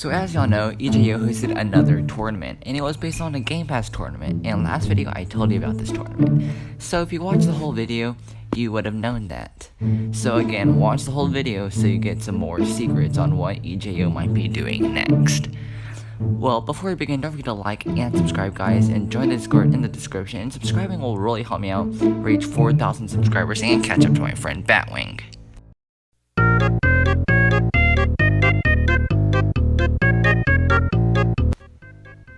So as y'all know, EJ YOO hosted another tournament, and it was based on a Gamepass tournament, and last video I told you about this tournament. So if you watched the whole video, you would have known that. So again, watch the whole video so you get some more secrets on what EJ YOO might be doing next. Well, before we begin, don't forget to like and subscribe, guys, and join the Discord in the description, and subscribing will really help me out reach 4,000 subscribers and catch up to my friend Batwing.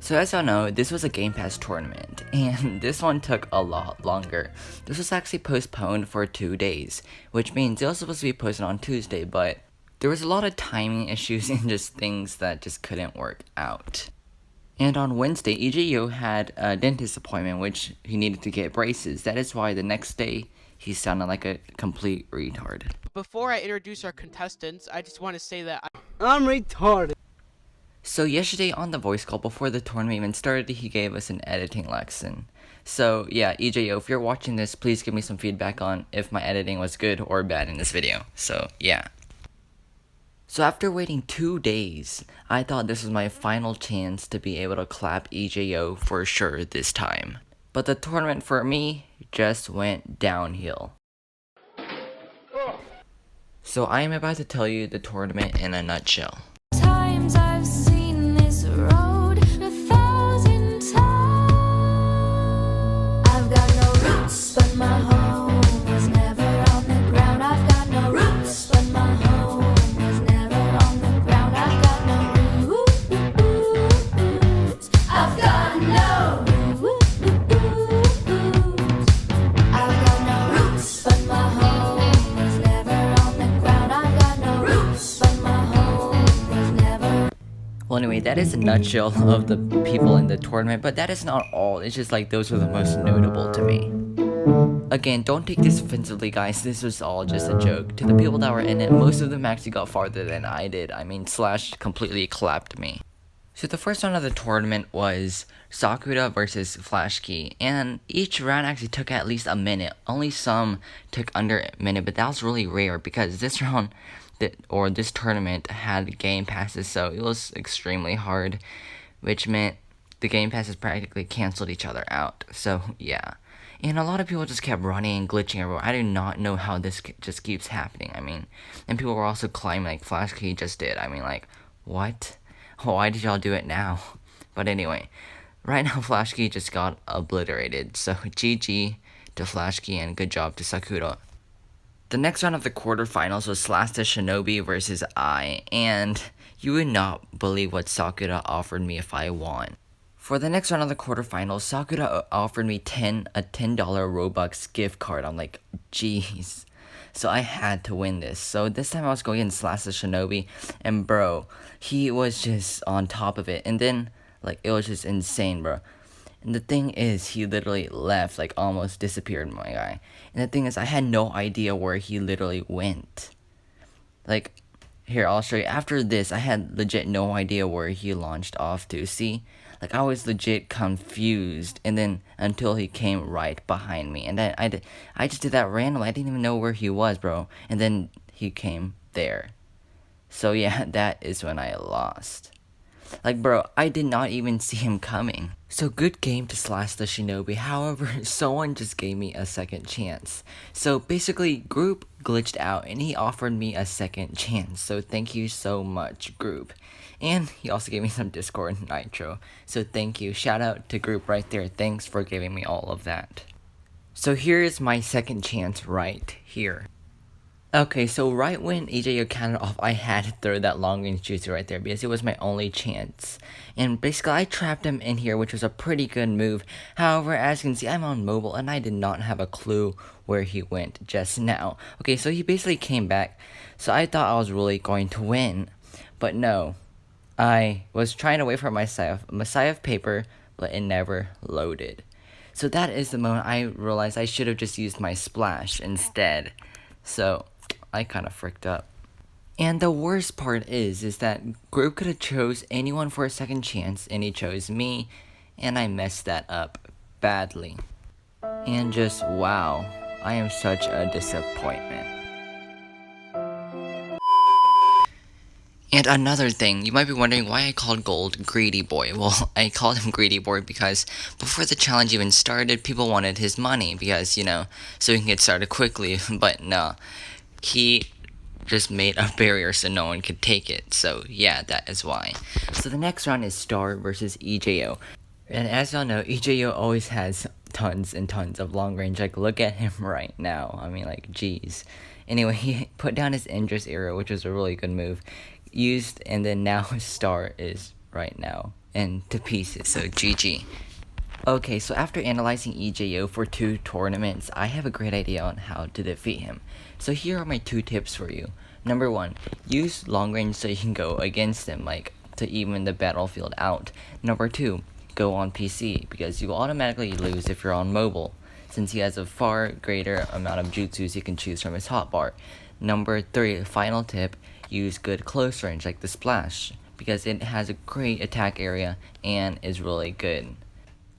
So as y'all know, this was a Gamepass tournament, and this one took a lot longer. This was actually postponed for 2 days, which means it was supposed to be posted on Tuesday, but there was a lot of timing issues and just things that just couldn't work out. And on Wednesday, EJ YOO had a dentist appointment, which he needed to get braces. That is why the next day, he sounded like a complete retard. Before I introduce our contestants, I just want to say that I'm retarded. So yesterday on the voice call before the tournament even started, he gave us an editing lesson. So yeah, EJ YOO, if you're watching this, please give me some feedback on if my editing was good or bad in this video. So yeah. So after waiting 2 days, I thought this was my final chance to be able to clap EJ YOO for sure this time. But the tournament for me just went downhill. So I am about to tell you the tournament in a nutshell. Times I've seen this road 1,000 times. I've got no roots, but my home was never on the ground. I've got no roots, but my home was never on the ground. I've got no roots. I've got no roots. I've got no roots, but my home was never on the ground. I've got no roots, but my home was never. Well, anyway, that is a nutshell of the people in the tournament, but that is not all. It's just like those were the most notable to me. Again, don't take this offensively, guys. This was all just a joke. To the people that were in it, most of them actually got farther than I did. I mean, Slash completely clapped me. So the first round of the tournament was Sakura versus Flashkey, and each round actually took at least a minute. Only some took under a minute, but that was really rare because this round, this tournament had game passes, so it was extremely hard, which meant the game passes practically canceled each other out. So yeah, and a lot of people just kept running and glitching everywhere. I do not know how this just keeps happening. I mean, and people were also climbing like Flashkey just did. I mean, like, what? Why did y'all do it now? But anyway, right now Flashkey just got obliterated. So GG to Flashkey and good job to Sakura. The next round of the quarterfinals was Slash the Shinobi versus I, and you would not believe what Sakura offered me if I won. For the next round of the quarterfinals, Sakura offered me a $10 Robux gift card. I'm like, jeez. So I had to win this. So this time I was going against Slash the Shinobi, and bro, he was just on top of it. And then, like, it was just insane, bro. And the thing is, he literally left, like, almost disappeared, my guy. And the thing is, I had no idea where he literally went. Like, here, I'll show you. After this, I had legit no idea where he launched off to. See? Like, I was legit confused. And then, until he came right behind me. And then, I just did that randomly. I didn't even know where he was, bro. And then, he came there. So, yeah, that is when I lost. Like, bro, I did not even see him coming. So good game to Slash the Shinobi. However, someone just gave me a second chance. So basically, Group glitched out and he offered me a second chance. So thank you so much, Group. And he also gave me some Discord Nitro. So thank you. Shout out to Group right there. Thanks for giving me all of that. So here is my second chance right here. Okay, so right when EJ YOO counted off, I had to throw that long range juicy right there because it was my only chance. And basically, I trapped him in here, which was a pretty good move. However, as you can see, I'm on mobile and I did not have a clue where he went just now. Okay, so he basically came back. So I thought I was really going to win. But no, I was trying to wait for my Messiah of Paper, but it never loaded. So that is the moment I realized I should have just used my splash instead. So I kind of fricked up. And the worst part is that Group could have chose anyone for a second chance, and he chose me, and I messed that up badly. And just wow, I am such a disappointment. And another thing, you might be wondering why I called Gold Greedy Boy. Well, I called him Greedy Boy because before the challenge even started, people wanted his money because, so he can get started quickly. But no, he just made a barrier so no one could take it. So yeah, that is why. So the next round is Star versus EJO. And as y'all know, EJO always has tons and tons of long range. Like, look at him right now. I mean, like, geez. Anyway, he put down his Indra's arrow, which was a really good move. Used, and then now his Star is right now and to pieces. So GG. Okay, so after analyzing EJO for 2 tournaments, I have a great idea on how to defeat him. So here are my 2 tips for you. Number 1, use long range so you can go against him, like to even the battlefield out. Number 2, go on PC because you will automatically lose if you're on mobile, since he has a far greater amount of jutsus you can choose from his hotbar. Number 3, final tip, use good close range like the splash because it has a great attack area and is really good.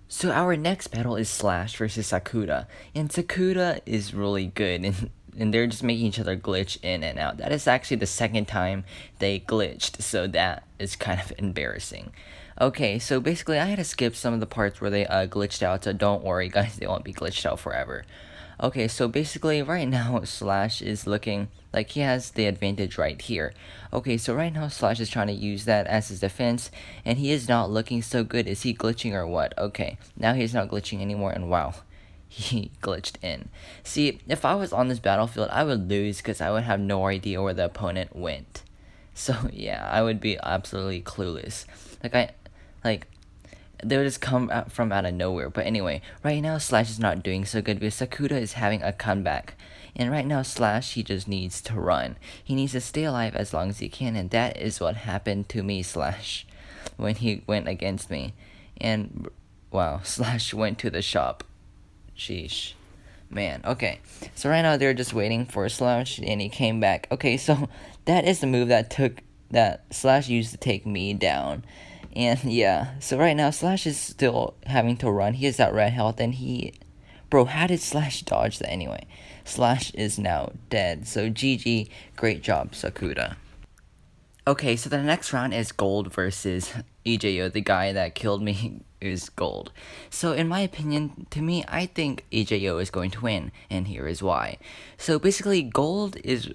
So our next battle is Slash versus Sakura, and Sakura is really good, and they're just making each other glitch in and out. That is actually the second time they glitched, so that is kind of embarrassing. Okay, so basically I had to skip some of the parts where they glitched out, so don't worry guys, they won't be glitched out forever. Okay, so basically right now Slash is looking like he has the advantage right here. Okay, so right now Slash is trying to use that as his defense, and he is not looking so good. Is he glitching or what? Okay, now he's not glitching anymore, and wow, he glitched in. See, if I was on this battlefield, I would lose because I would have no idea where the opponent went. So yeah, I would be absolutely clueless. They would just come from out of nowhere. But anyway, right now Slash is not doing so good because Sakura is having a comeback. And right now Slash, he just needs to run. He needs to stay alive as long as he can, and that is what happened to me, Slash, when he went against me. And wow, Slash went to the shop. Sheesh. Man, okay. So right now they're just waiting for Slash, and he came back. Okay, so that is the move that Slash used to take me down. And yeah, so right now Slash is still having to run. He has that red health, and bro, how did Slash dodge that anyway? Slash is now dead. So GG, great job, Sakura. Okay, so the next round is Gold versus EJ YOO, the guy that killed me is Gold. So in my opinion, to me, I think EJ YOO is going to win, and here is why. So basically, Gold is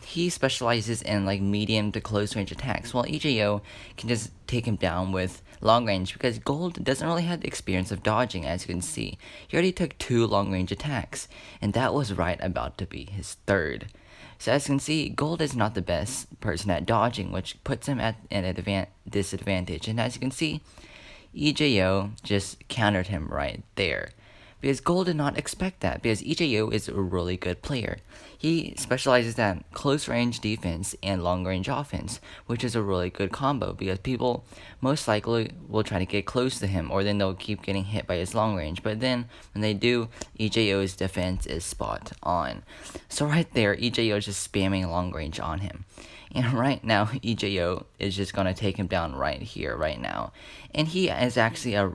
he specializes in medium to close range attacks, while EJ YOO can just take him down with long range because Gold doesn't really have the experience of dodging. As you can see, he already took 2 long range attacks, and that was right about to be his 3rd. So as you can see, Gold is not the best person at dodging, which puts him at an disadvantage. And as you can see, EJ YOO just countered him right there. Because Gold did not expect that, because EJ YOO is a really good player. He specializes at close range defense and long range offense, which is a really good combo because people most likely will try to get close to him, or then they'll keep getting hit by his long range. But then when they do, EJ YOO's defense is spot on. So right there, EJ YOO is just spamming long range on him. And right now, EJ YOO is just going to take him down right here, right now. And he is actually a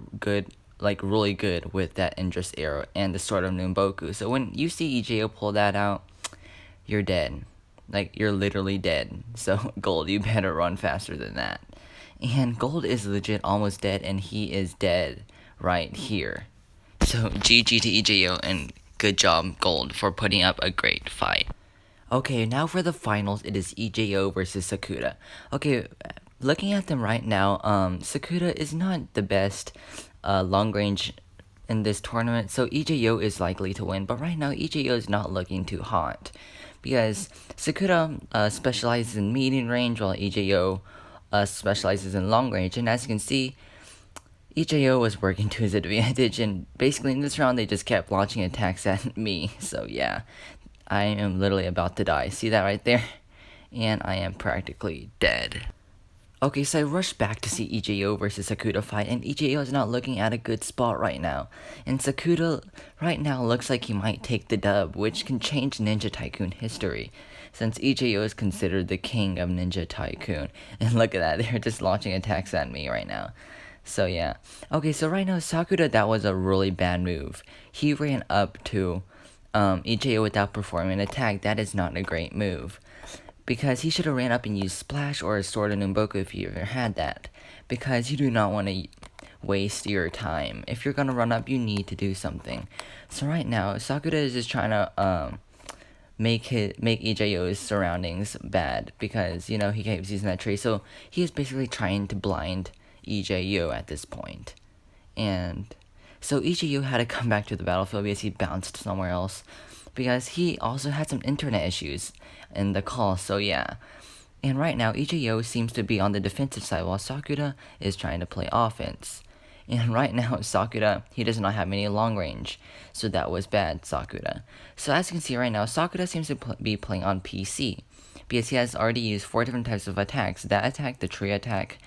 really good with that Indra's arrow and the Sword of Numboku. So when you see EJ YOO pull that out, you're dead. You're literally dead. So Gold, you better run faster than that. And Gold is legit almost dead, and he is dead right here. So GG to EJ YOO, and good job, Gold, for putting up a great fight. Okay, now for the finals, it is EJ YOO versus Sakura. Okay, looking at them right now, Sakura is not the best long range in this tournament, so EJ YOO is likely to win. But right now, EJ YOO is not looking too hot because Sakura specializes in medium range, while EJ YOO specializes in long range. And as you can see, EJ YOO was working to his advantage, and basically in this round they just kept launching attacks at me. So yeah, I am literally about to die. See that right there? And I am practically dead. Okay, so I rushed back to see EJ YOO versus Sakura fight, and EJ YOO is not looking at a good spot right now. And Sakura right now looks like he might take the dub, which can change Ninja Tycoon history, since EJ YOO is considered the king of Ninja Tycoon. And look at that, they're just launching attacks at me right now. So yeah. Okay, so right now, Sakura, that was a really bad move. He ran up to EJ YOO without performing an attack. That is not a great move. because he should have ran up and used Splash or a Sword of Numboku if he ever had that, because you do not want to waste your time. If you're gonna run up, you need to do something. So right now, Sakura is just trying to make EJ YOO's surroundings bad, because you know he keeps using that tree. So he is basically trying to blind EJ YOO at this point. And so EJ YOO had to come back to the battlefield because he bounced somewhere else, because he also had some internet issues in the call. So yeah. And right now, EJ YOO seems to be on the defensive side while Sakura is trying to play offense. And right now, Sakura, he does not have any long range. So that was bad, Sakura. So as you can see right now, Sakura seems to be playing on PC, because he has already used 4 different types of attacks. That attack, the tree attack,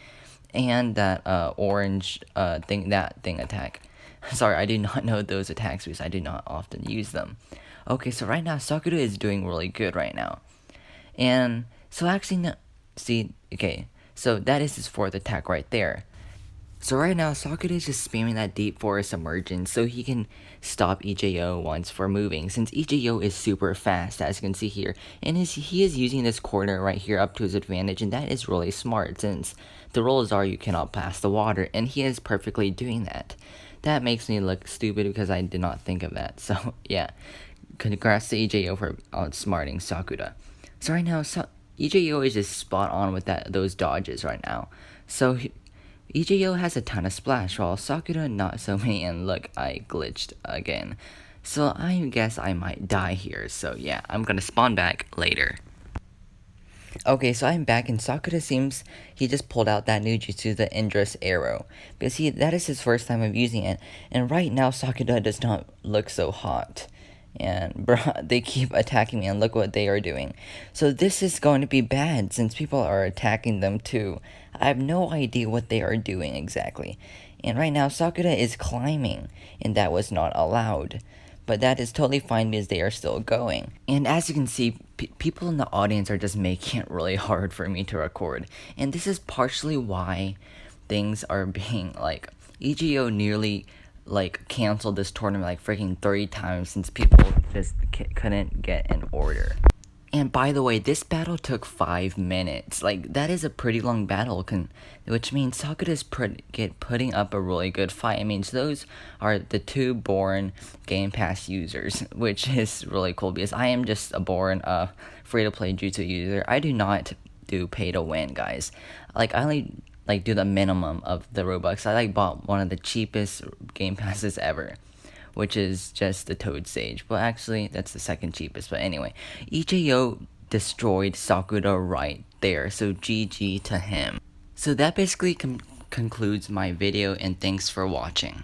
and that orange thing attack. Sorry, I do not know those attacks because I do not often use them. Okay, so right now, Sakura is doing really good right now. And so actually, no, see, okay, so that is his 4th attack right there. So right now, Sakura is just spamming that deep forest emergence so he can stop EJ YOO once for moving, since EJ YOO is super fast, as you can see here, and he is using this corner right here up to his advantage, and that is really smart, since the rules are you cannot pass the water, and he is perfectly doing that. That makes me look stupid because I did not think of that. So yeah, congrats to EJ YOO for outsmarting Sakura. So right now, EJ YOO is just spot on with those dodges right now. So EJ YOO has a ton of splash, while Sakura not so many, and look, I glitched again. So I guess I might die here, so yeah, I'm gonna spawn back later. Okay, so I'm back, and Sakura seems he just pulled out that new jutsu, the Indra's Arrow, because that is his first time of using it, and right now Sakura does not look so hot. And bruh, they keep attacking me, and look what they are doing. So this is going to be bad, since people are attacking them too. I have no idea what they are doing exactly. And right now, Sakura is climbing, and that was not allowed. But that is totally fine because they are still going. And as you can see, people in the audience are just making it really hard for me to record. And this is partially why things are being, like, EJ YOO nearly canceled this tournament like freaking 30 times, since people just couldn't get an order. And by the way, this battle took 5 minutes. Like, that is a pretty long battle, which means Sakura is putting up a really good fight. I mean, so those are the 2 born Gamepass users, which is really cool, because I am just a born free-to-play jutsu user. I do not do pay-to-win, guys. Like, I only do the minimum of the robux. I bought one of the cheapest game passes ever, which is just the Toad Sage, but actually that's the 2nd cheapest. But anyway, EJ YOO destroyed Sakura right there, so GG to him. So that basically concludes my video, and thanks for watching.